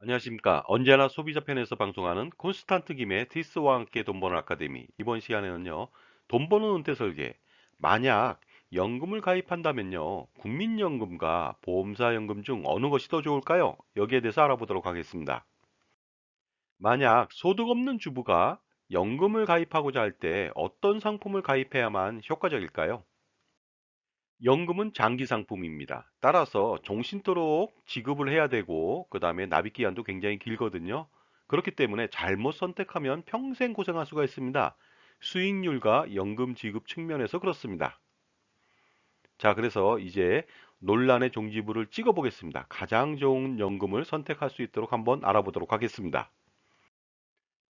안녕하십니까. 언제나 소비자 편에서 방송하는 콘스탄트 김의 티스와 함께 돈 버는 아카데미. 이번 시간에는요, 돈 버는 은퇴 설계. 만약 연금을 가입한다면요, 국민연금과 보험사연금 중 어느 것이 더 좋을까요? 여기에 대해서 알아보도록 하겠습니다. 만약 소득 없는 주부가 연금을 가입하고자 할 때 어떤 상품을 가입해야만 효과적일까요? 연금은 장기 상품입니다. 따라서 종신토록 지급을 해야 되고, 그 다음에 납입 기간도 굉장히 길거든요. 그렇기 때문에 잘못 선택하면 평생 고생할 수가 있습니다. 수익률과 연금 지급 측면에서 그렇습니다. 자, 그래서 이제 논란의 종지부를 찍어 보겠습니다. 가장 좋은 연금을 선택할 수 있도록 한번 알아보도록 하겠습니다.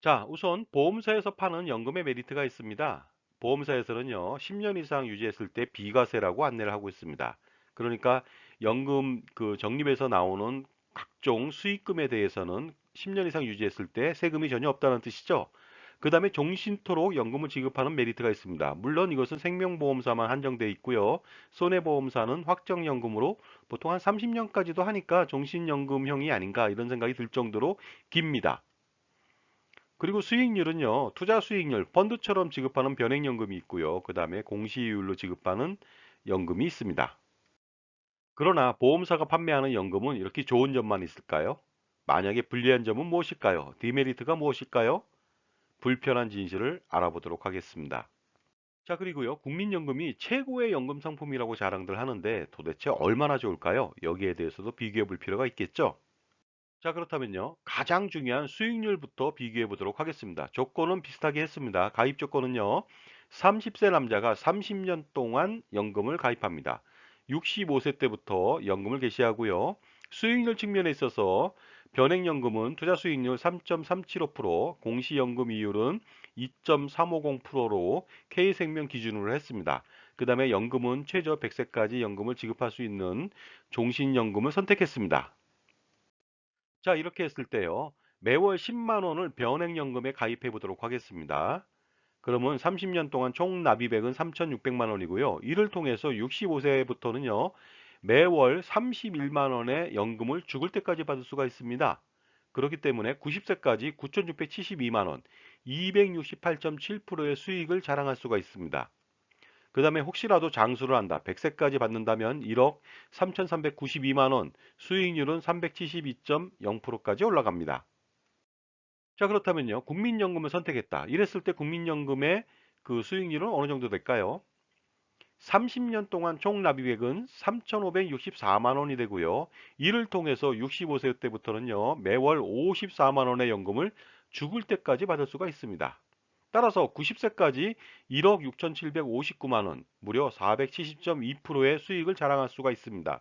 자, 우선 보험사에서 파는 연금의 메리트가 있습니다. 보험사에서는요, 10년 이상 유지했을 때 비과세라고 안내를 하고 있습니다. 그러니까 연금 그 적립에서 나오는 각종 수익금에 대해서는 10년 이상 유지했을 때 세금이 전혀 없다는 뜻이죠. 그 다음에 종신토록 연금을 지급하는 메리트가 있습니다. 물론 이것은 생명보험사만 한정돼 있고요. 손해보험사는 확정연금으로 보통 한 30년까지도 하니까 종신연금형이 아닌가 이런 생각이 들 정도로 깁니다. 그리고 수익률은요, 투자 수익률, 펀드처럼 지급하는 변액연금이 있고요. 그 다음에 공시이율로 지급하는 연금이 있습니다. 그러나 보험사가 판매하는 연금은 이렇게 좋은 점만 있을까요? 만약에 불리한 점은 무엇일까요? 디메리트가 무엇일까요? 불편한 진실을 알아보도록 하겠습니다. 자, 그리고요, 국민연금이 최고의 연금 상품이라고 자랑들 하는데 도대체 얼마나 좋을까요? 여기에 대해서도 비교해 볼 필요가 있겠죠? 자, 그렇다면요. 가장 중요한 수익률부터 비교해 보도록 하겠습니다. 조건은 비슷하게 했습니다. 가입 조건은요. 30세 남자가 30년 동안 연금을 가입합니다. 65세 때부터 연금을 개시하고요. 수익률 측면에 있어서 변액연금은 투자 수익률 3.375%, 공시연금 이율은 2.350%로 K생명 기준으로 했습니다. 그 다음에 연금은 최저 100세까지 연금을 지급할 수 있는 종신연금을 선택했습니다. 자, 이렇게 했을 때요. 매월 10만 원을 변액연금에 가입해 보도록 하겠습니다. 그러면 30년 동안 총 납입액은 3,600만 원이고요. 이를 통해서 65세부터는요. 매월 31만 원의 연금을 죽을 때까지 받을 수가 있습니다. 그렇기 때문에 90세까지 9,672만 원, 268.7%의 수익을 자랑할 수가 있습니다. 그 다음에 혹시라도 장수를 한다. 100세까지 받는다면 1억 3,392만 원, 수익률은 372.0%까지 올라갑니다. 자, 그렇다면요. 국민연금을 선택했다. 이랬을 때 국민연금의 그 수익률은 어느 정도 될까요? 30년 동안 총 납입액은 3,564만 원이 되고요. 이를 통해서 65세 때부터는요. 매월 54만 원의 연금을 죽을 때까지 받을 수가 있습니다. 따라서 90세까지 1억 6,759만 원, 무려 470.2%의 수익을 자랑할 수가 있습니다.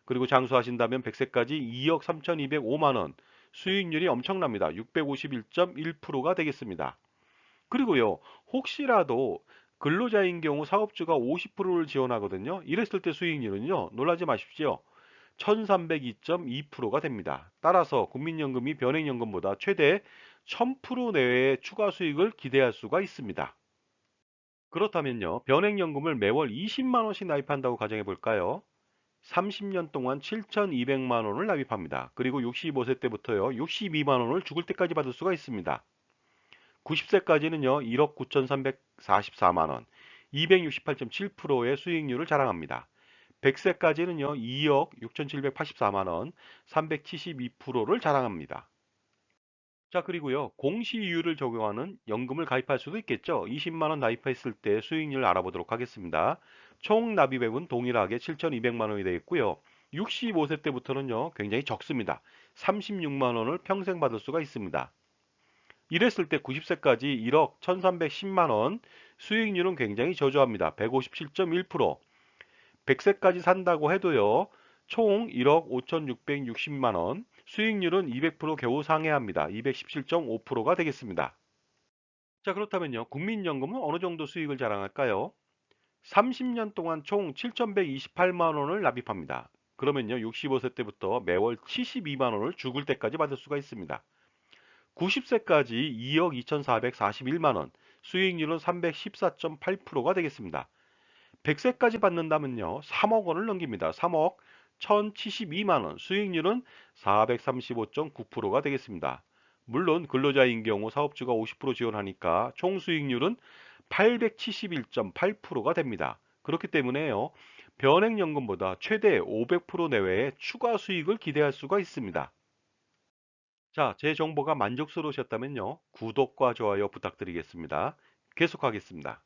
그리고 장수하신다면 100세까지 2억 3,205만 원, 수익률이 엄청납니다. 651.1%가 되겠습니다. 그리고요, 혹시라도 근로자인 경우 사업주가 50%를 지원하거든요. 이랬을 때 수익률은요, 놀라지 마십시오. 1302.2%가 됩니다. 따라서 국민연금이 변액연금보다 최대 1000% 내외의 추가 수익을 기대할 수가 있습니다. 그렇다면요, 변액연금을 매월 20만 원씩 납입한다고 가정해 볼까요? 30년 동안 7,200만 원을 납입합니다. 그리고 65세 때부터요, 62만 원을 죽을 때까지 받을 수가 있습니다. 90세까지는요, 1억 9,344만 원, 268.7%의 수익률을 자랑합니다. 100세까지는요, 2억 6,784만 원, 372%를 자랑합니다. 자, 그리고요, 공시이율을 적용하는 연금을 가입할 수도 있겠죠. 20만 원 납입했을 때 수익률 알아보도록 하겠습니다. 총 납입액은 동일하게 7,200만 원이 되겠고요. 65세 때부터는요, 굉장히 적습니다. 36만 원을 평생 받을 수가 있습니다. 이랬을 때 90세까지 1억 1,310만 원, 수익률은 굉장히 저조합니다. 157.1%. 100세까지 산다고 해도요. 총 1억 5,660만 원, 수익률은 200% 겨우 상회합니다. 217.5%가 되겠습니다. 자, 그렇다면요. 국민연금은 어느 정도 수익을 자랑할까요? 30년 동안 총 7,128만 원을 납입합니다. 그러면요. 65세 때부터 매월 72만 원을 죽을 때까지 받을 수가 있습니다. 90세까지 2억 2,441만 원, 수익률은 314.8%가 되겠습니다. 100세까지 받는다면요. 3억 원을 넘깁니다. 3억 1072만 원, 수익률은 435.9%가 되겠습니다. 물론 근로자인 경우 사업주가 50% 지원하니까 총 수익률은 871.8%가 됩니다. 그렇기 때문에요. 변액연금보다 최대 500% 내외의 추가 수익을 기대할 수가 있습니다. 자, 제 정보가 만족스러우셨다면요. 구독과 좋아요 부탁드리겠습니다. 계속하겠습니다.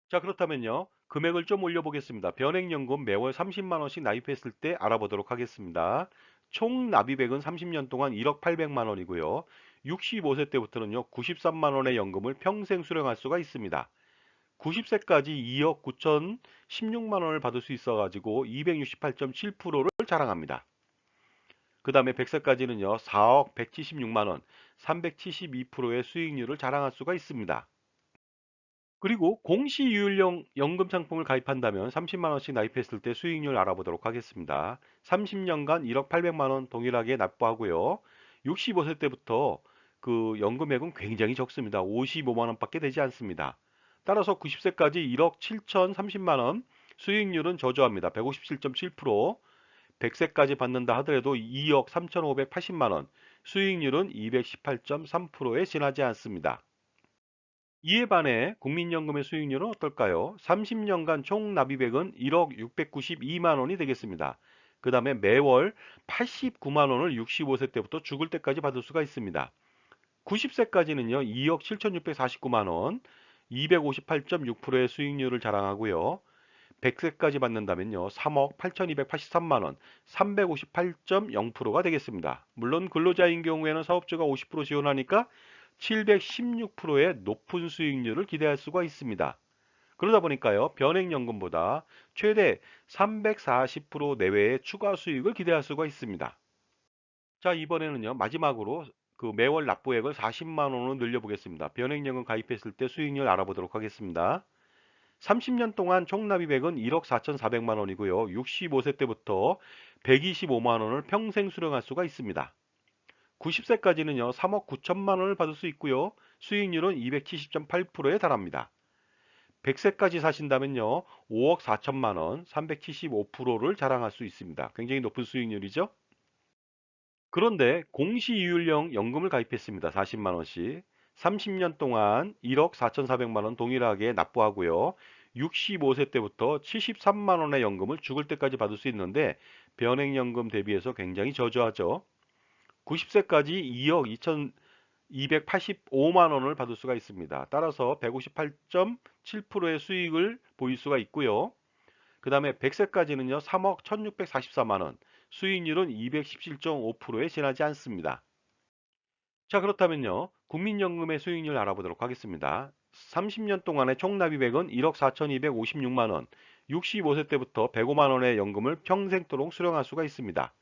자, 그렇다면요. 금액을 좀 올려보겠습니다. 변액연금 매월 30만 원씩 납입했을 때 알아보도록 하겠습니다. 총 납입액은 30년 동안 1억 800만 원이고요. 65세 때부터는요. 93만 원의 연금을 평생 수령할 수가 있습니다. 90세까지 2억 9,016만 원을 받을 수 있어가지고 268.7%를 자랑합니다. 그 다음에 100세까지는요. 4억 176만 원, 372%의 수익률을 자랑할 수가 있습니다. 그리고 공시유율형 연금 상품을 가입한다면 30만 원씩 납입했을 때 수익률 알아보도록 하겠습니다. 30년간 1억 800만 원 동일하게 납부하고요. 65세 때부터 그 연금액은 굉장히 적습니다. 55만 원밖에 되지 않습니다. 따라서 90세까지 1억 7,030만 원, 수익률은 저조합니다. 157.7%, 100세까지 받는다 하더라도 2억 3,580만 원, 수익률은 218.3%에 지나지 않습니다. 이에 반해 국민연금의 수익률은 어떨까요? 30년간 총 납입액은 1억 692만 원이 되겠습니다. 그 다음에 매월 89만 원을 65세 때부터 죽을 때까지 받을 수가 있습니다. 90세까지는요, 2억 7,649만 원, 258.6%의 수익률을 자랑하고요. 100세까지 받는다면요, 3억 8,283만 원, 358.0%가 되겠습니다. 물론 근로자인 경우에는 사업주가 50% 지원하니까 716%의 높은 수익률을 기대할 수가 있습니다. 그러다 보니까요, 변액연금보다 최대 340% 내외의 추가 수익을 기대할 수가 있습니다. 자, 이번에는요, 마지막으로 그 매월 납부액을 40만 원으로 늘려보겠습니다. 변액연금 가입했을 때 수익률 알아보도록 하겠습니다. 30년 동안 총 납입액은 1억 4,400만 원이고요. 65세 때부터 125만 원을 평생 수령할 수가 있습니다. 90세까지는요, 3억 9천만 원을 받을 수 있고요. 수익률은 270.8%에 달합니다. 100세까지 사신다면요, 5억 4천만 원, 375%를 자랑할 수 있습니다. 굉장히 높은 수익률이죠. 그런데 공시유율형 연금을 가입했습니다. 40만 원씩. 30년 동안 1억 4,400만 원 동일하게 납부하고요. 65세 때부터 73만 원의 연금을 죽을 때까지 받을 수 있는데 변액연금 대비해서 굉장히 저조하죠. 90세까지 2억 2,285만 원을 받을 수가 있습니다. 따라서 158.7%의 수익을 보일 수가 있고요. 그 다음에 100세까지는요, 3억 1,644만 원, 수익률은 217.5%에 지나지 않습니다. 자, 그렇다면요, 국민연금의 수익률 알아보도록 하겠습니다. 30년 동안의 총 납입액은 1억 4,256만 원, 65세 때부터 105만 원의 연금을 평생도록 수령할 수가 있습니다.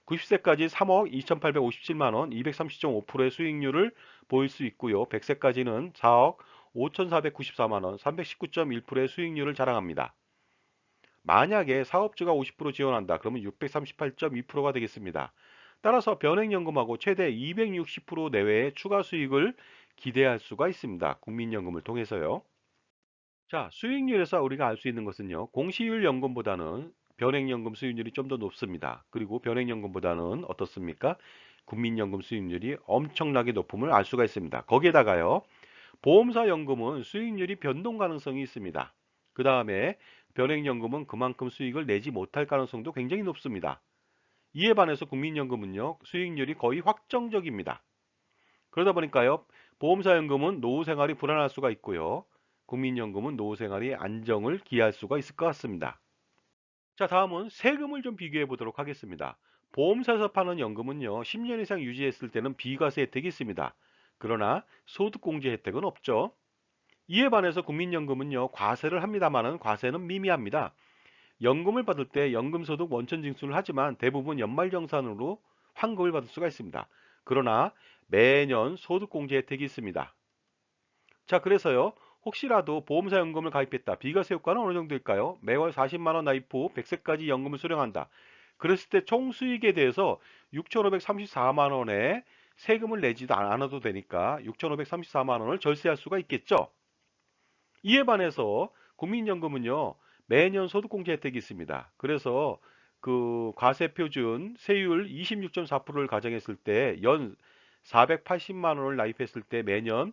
90세까지 3억 2,857만 원, 230.5%의 수익률을 보일 수 있고요. 100세까지는 4억 5,494만 원, 319.1%의 수익률을 자랑합니다. 만약에 사업주가 50% 지원한다. 그러면 638.2%가 되겠습니다. 따라서 변액연금하고 최대 260% 내외의 추가 수익을 기대할 수가 있습니다. 국민연금을 통해서요. 자, 수익률에서 우리가 알 수 있는 것은요. 공시율 연금보다는 변액연금 수익률이 좀 더 높습니다. 그리고 변액연금보다는 어떻습니까? 국민연금 수익률이 엄청나게 높음을 알 수가 있습니다. 거기에다가요. 보험사 연금은 수익률이 변동 가능성이 있습니다. 그 다음에 변액연금은 그만큼 수익을 내지 못할 가능성도 굉장히 높습니다. 이에 반해서 국민연금은요, 수익률이 거의 확정적입니다. 그러다 보니까요, 보험사 연금은 노후 생활이 불안할 수가 있고요, 국민연금은 노후 생활이 안정을 기할 수가 있을 것 같습니다. 자, 다음은 세금을 좀 비교해 보도록 하겠습니다. 보험사에서 파는 연금은요, 10년 이상 유지했을 때는 비과세 혜택이 있습니다. 그러나 소득공제 혜택은 없죠. 이에 반해서 국민연금은요, 과세를 합니다만은 과세는 미미합니다. 연금을 받을 때 연금소득 원천 징수를 하지만 대부분 연말정산으로 환급을 받을 수가 있습니다. 그러나 매년 소득공제 혜택이 있습니다. 자, 그래서요, 혹시라도 보험사 연금을 가입했다. 비과세 효과는 어느 정도일까요? 매월 40만 원 납입 후 100세까지 연금을 수령한다. 그랬을 때 총 수익에 대해서 6,534만 원의 세금을 내지도 않아도 되니까 6,534만 원을 절세할 수가 있겠죠. 이에 반해서 국민연금은요, 매년 소득공제 혜택이 있습니다. 그래서 그 과세표준 세율 26.4%를 가정했을 때 연 480만 원을 납입했을 때 매년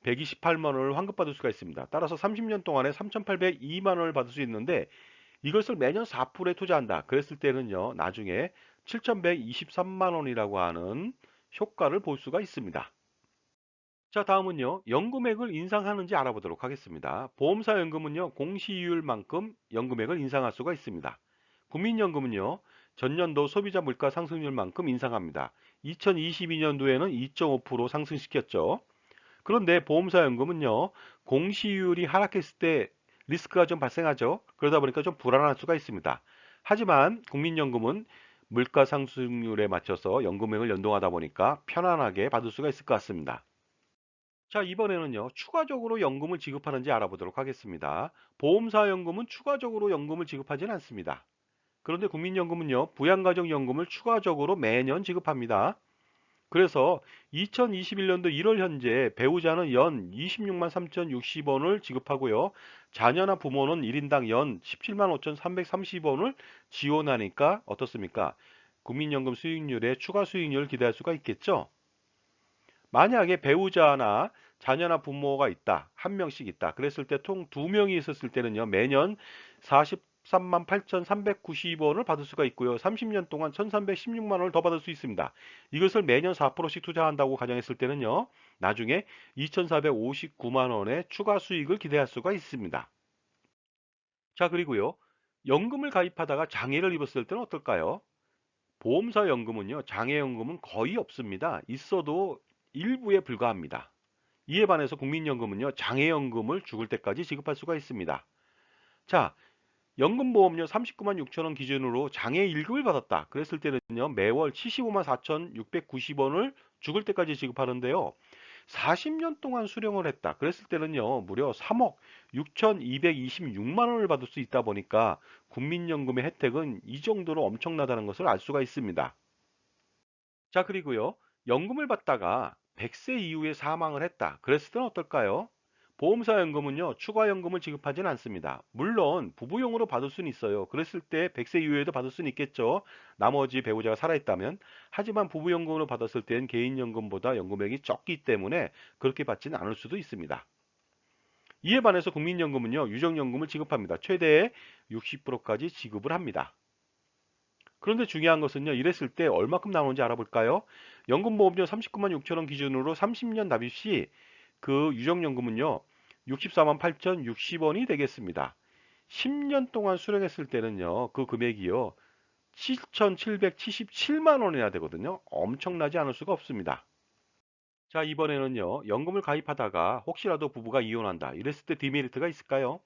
128만 원을 환급받을 수가 있습니다. 따라서 30년 동안에 3,802만 원을 받을 수 있는데 이것을 매년 4%에 투자한다. 그랬을 때는요, 나중에 7,123만 원이라고 하는 효과를 볼 수가 있습니다. 자, 다음은요, 연금액을 인상하는지 알아보도록 하겠습니다. 보험사 연금은요, 공시이율만큼 연금액을 인상할 수가 있습니다. 국민연금은요, 전년도 소비자 물가 상승률만큼 인상합니다. 2022년도에는 2.5% 상승시켰죠. 그런데 보험사 연금은요, 공시이율이 하락했을 때 리스크가 좀 발생하죠. 그러다 보니까 좀 불안할 수가 있습니다. 하지만 국민연금은 물가 상승률에 맞춰서 연금액을 연동하다 보니까 편안하게 받을 수가 있을 것 같습니다. 자, 이번에는요, 추가적으로 연금을 지급하는지 알아보도록 하겠습니다. 보험사 연금은 추가적으로 연금을 지급하지는 않습니다. 그런데 국민연금은요, 부양가족연금을 추가적으로 매년 지급합니다. 그래서 2021년도 1월 현재 배우자는 연 26만 3,060원을 지급하고요. 자녀나 부모는 1인당 연 17만 5,330원을 지원하니까 어떻습니까? 국민연금 수익률에 추가 수익률을 기대할 수가 있겠죠? 만약에 배우자나 자녀나 부모가 있다, 한 명씩 있다. 그랬을 때 총 두 명이 있었을 때는요, 매년 43만 8,390원을 받을 수가 있고요. 30년 동안 1,316만 원을 더 받을 수 있습니다. 이것을 매년 4%씩 투자한다고 가정했을 때는요, 나중에 2,459만 원의 추가 수익을 기대할 수가 있습니다. 자, 그리고요, 연금을 가입하다가 장애를 입었을 때는 어떨까요? 보험사 연금은요, 장애연금은 거의 없습니다. 있어도 일부에 불과합니다. 이에 반해서 국민연금은요, 장애연금을 죽을 때까지 지급할 수가 있습니다. 자, 연금보험료 39만 6천 원 기준으로 장애 1급을 받았다. 그랬을 때는요, 매월 75만 4,690원을 죽을 때까지 지급하는데요. 40년 동안 수령을 했다. 그랬을 때는요, 무려 3억 6,226만 원을 받을 수 있다 보니까 국민연금의 혜택은 이 정도로 엄청나다는 것을 알 수가 있습니다. 자, 그리고요, 연금을 받다가 100세 이후에 사망을 했다. 그랬을 때는 어떨까요? 보험사 연금은요, 추가 연금을 지급하지는 않습니다. 물론 부부용으로 받을 수는 있어요. 그랬을 때 100세 이후에도 받을 수는 있겠죠. 나머지 배우자가 살아있다면. 하지만 부부연금으로 받았을 때는 개인연금보다 연금액이 적기 때문에 그렇게 받지는 않을 수도 있습니다. 이에 반해서 국민연금은요, 유정연금을 지급합니다. 최대 60%까지 지급을 합니다. 그런데 중요한 것은요, 이랬을 때 얼마큼 나오는지 알아볼까요? 연금보험료 39만 6천 원 기준으로 30년 납입 시 그 유정연금은요, 64만 8,060원이 되겠습니다. 10년 동안 수령했을 때는요, 그 금액이요, 7,777만 원이나 되거든요. 엄청나지 않을 수가 없습니다. 자, 이번에는요, 연금을 가입하다가 혹시라도 부부가 이혼한다. 이랬을 때 디메리트가 있을까요?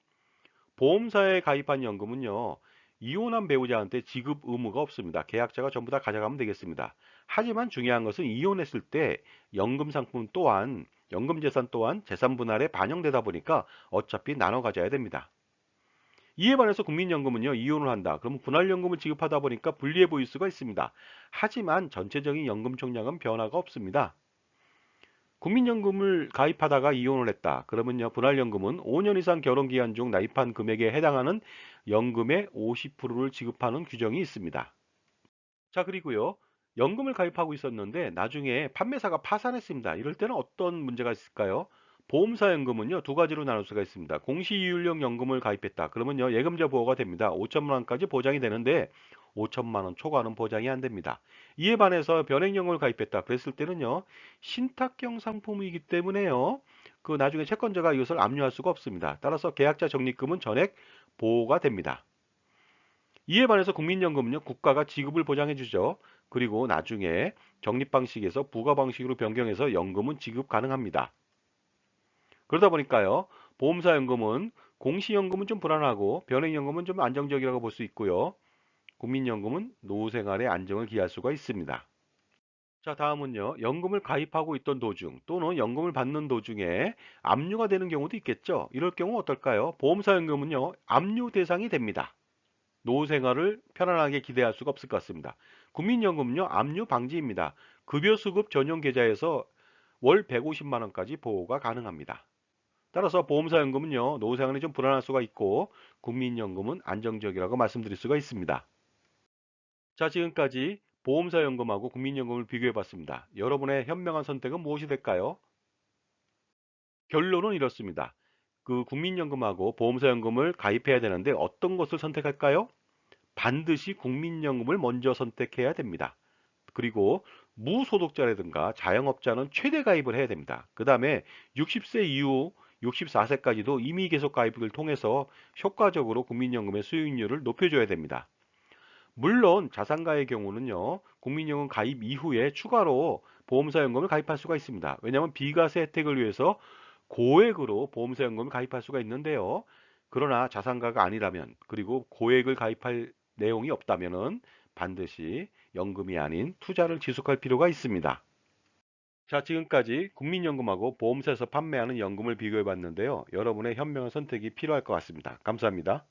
보험사에 가입한 연금은요, 이혼한 배우자한테 지급 의무가 없습니다. 계약자가 전부 다 가져가면 되겠습니다. 하지만 중요한 것은 이혼했을 때 연금 상품 또한, 연금 재산 또한 재산 분할에 반영되다 보니까 어차피 나눠 가져야 됩니다. 이에 반해서 국민연금은요, 이혼을 한다. 그러면 분할연금을 지급하다 보니까 불리해 보일 수가 있습니다. 하지만 전체적인 연금 총량은 변화가 없습니다. 국민연금을 가입하다가 이혼을 했다. 그러면요, 분할연금은 5년 이상 결혼기간 중 납입한 금액에 해당하는 연금의 50%를 지급하는 규정이 있습니다. 자, 그리고요, 연금을 가입하고 있었는데 나중에 판매사가 파산했습니다. 이럴 때는 어떤 문제가 있을까요? 보험사 연금은요, 두 가지로 나눌 수가 있습니다. 공시이율형 연금을 가입했다. 그러면요, 예금자 보호가 됩니다. 5천만 원까지 보장이 되는데 5천만 원 초과는 보장이 안 됩니다. 이에 반해서 변액연금을 가입했다. 그랬을 때는요, 신탁형 상품이기 때문에요, 그 나중에 채권자가 이것을 압류할 수가 없습니다. 따라서 계약자 적립금은 전액 보호가 됩니다. 이에 반해서 국민연금은요, 국가가 지급을 보장해 주죠. 그리고 나중에 적립 방식에서 부과 방식으로 변경해서 연금은 지급 가능합니다. 그러다 보니까요, 보험사 연금은 공시연금은 좀 불안하고 변액연금은 좀 안정적이라고 볼 수 있고요. 국민연금은 노후 생활에 안정을 기할 수가 있습니다. 자, 다음은요, 연금을 가입하고 있던 도중 또는 연금을 받는 도중에 압류가 되는 경우도 있겠죠. 이럴 경우 어떨까요? 보험사 연금은요, 압류 대상이 됩니다. 노후 생활을 편안하게 기대할 수가 없을 것 같습니다. 국민연금은요, 압류 방지입니다. 급여 수급 전용 계좌에서 월 150만 원까지 보호가 가능합니다. 따라서 보험사 연금은요, 노후 생활이 좀 불안할 수가 있고 국민연금은 안정적이라고 말씀드릴 수가 있습니다. 자, 지금까지 보험사연금하고 국민연금을 비교해 봤습니다. 여러분의 현명한 선택은 무엇이 될까요? 결론은 이렇습니다. 국민연금하고 보험사연금을 가입해야 되는데 어떤 것을 선택할까요? 반드시 국민연금을 먼저 선택해야 됩니다. 그리고 무소득자라든가 자영업자는 최대 가입을 해야 됩니다. 그 다음에 60세 이후 64세까지도 임의 계속 가입을 통해서 효과적으로 국민연금의 수익률을 높여줘야 됩니다. 물론 자산가의 경우는요, 국민연금 가입 이후에 추가로 보험사연금을 가입할 수가 있습니다. 왜냐하면 비과세 혜택을 위해서 고액으로 보험사연금을 가입할 수가 있는데요. 그러나 자산가가 아니라면, 그리고 고액을 가입할 내용이 없다면은 반드시 연금이 아닌 투자를 지속할 필요가 있습니다. 자, 지금까지 국민연금하고 보험사에서 판매하는 연금을 비교해 봤는데요. 여러분의 현명한 선택이 필요할 것 같습니다. 감사합니다.